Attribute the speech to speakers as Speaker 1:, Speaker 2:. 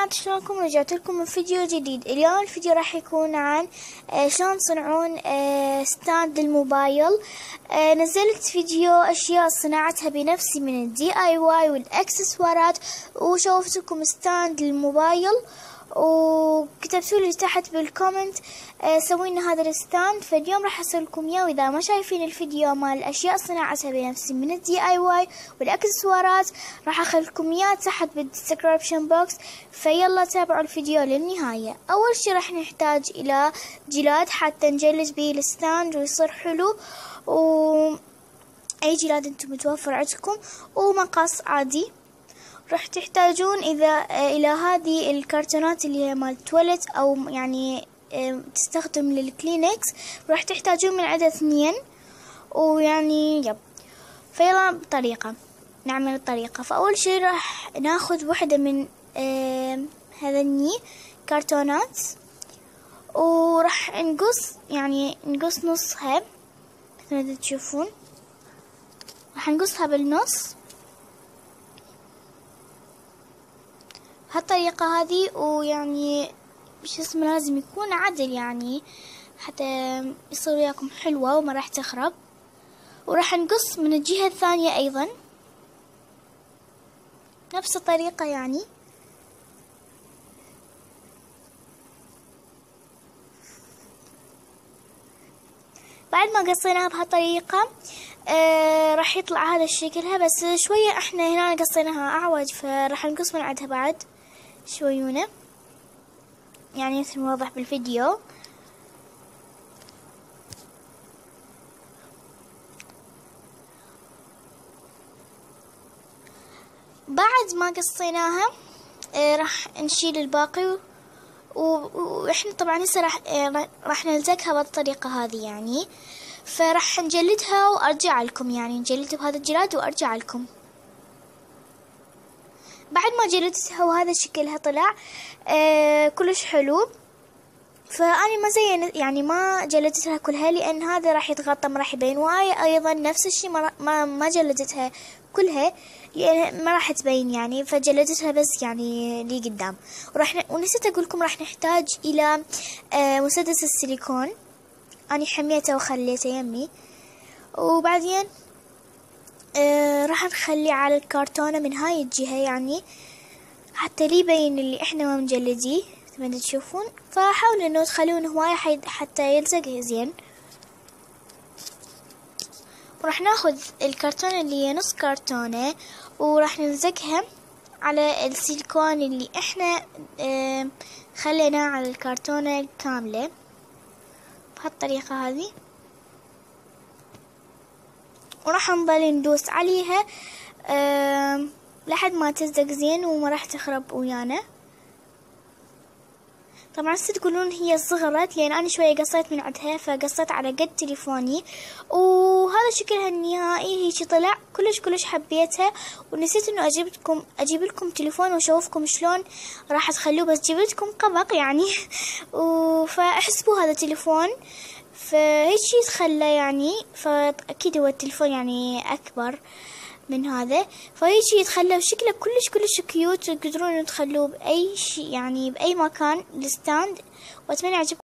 Speaker 1: بنات، شلونكم؟ رجعت لكم من فيديو جديد. اليوم الفيديو راح يكون عن شلون تصنعون ستاند للموبايل. نزلت فيديو اشياء صناعتها بنفسي من الدي اي واي والاكسسوارات، وشوفت لكم ستاند للموبايل وكتبتوا لي تحت بالكومنت سوي لنا هذا الستاند. فاليوم راح اسوي لكم اياه، واذا ما شايفين الفيديو مال الاشياء صناعتها بنفسي من الدي اي واي والاكسسوارات راح اخلي لكم اياه تحت بالديسكربشن بوكس. فيلا تابعوا الفيديو للنهايه. اول شي راح نحتاج الى جلاد حتى نجلد به الستاند ويصير حلو، اي جلاد انتم متوفر عندكم، ومقص عادي. راح تحتاجون الى هذه الكرتونات اللي هي مال تواليت او يعني تستخدم للكلينكس. راح تحتاجون من عدد 2 ويعني فيلا بطريقة نعمل الطريقة. فاول شي راح ناخذ وحدة من هذني كرتونات وراح نقص نصها مثل ما تشوفون. راح نقصها بالنص هالطريقة هذه، ويعني شو اسمه لازم يكون عدل يعني حتى يصير وياكم حلوة وما راح تخرب. وراح نقص من الجهة الثانية ايضا نفس الطريقة يعني. بعد ما قصيناها بهالطريقة راح يطلع هذا الشكلها، بس شوية احنا هنا قصيناها اعوج فراح نقص من عندها بعد شويونة يعني مثل ما واضح بالفيديو. بعد ما قصيناها راح نشيل الباقي واحنا طبعا هسه راح نلزقها بالطريقة هذه يعني. فراح نجلدها وارجع لكم، يعني نجلدها بهذا الجلاد وارجع لكم. بعد ما جلدتها وهذا شكلها طلع كلش حلو، فاني ما زين يعني ما جلدتها كلها لان هذا راح يتغطى ما راح يبين. واي ايضا نفس الشيء ما جلدتها كلها لان ما راح تبين يعني، فجلدتها بس يعني لي قدام. ونسيت اقول لكم راح نحتاج الى مسدس السيليكون، اني حميته وخليته يمي. وبعدين راح نخليه على الكرتونة من هاي الجهة يعني حتى لي يبين اللي احنا ما مجلديه مثل ما تشوفون. فحاولوا انه تخلون هواية حتى يلزق زين. وراح ناخذ الكرتونة اللي هي نص كرتونة وراح نلزقها على السيليكون اللي احنا خليناه على الكرتونة كاملة بهالطريقة هذه. وراح نضل ندوس عليها لحد ما تلزق زين وما راح تخرب ويانا. طبعا تقولون هي صغرت لان انا شويه قصيت من عندها، فقصيت على قد تليفوني. وهذا شكلها النهائي هيك طلع كلش حبيتها. ونسيت انه اجيب لكم تليفون واشوفكم شلون راح تخلوه، بس جبت لكم قبق يعني فاحسبوا هذا تليفون فهيك شي تخلى يعني، فاكيد هو التليفون يعني اكبر من هذا، فهيك شي يتخلى وشكله كلش كيوت. تقدرون تخلوه باي شي يعني باي مكان الستاند. واتمنى يعجبكم.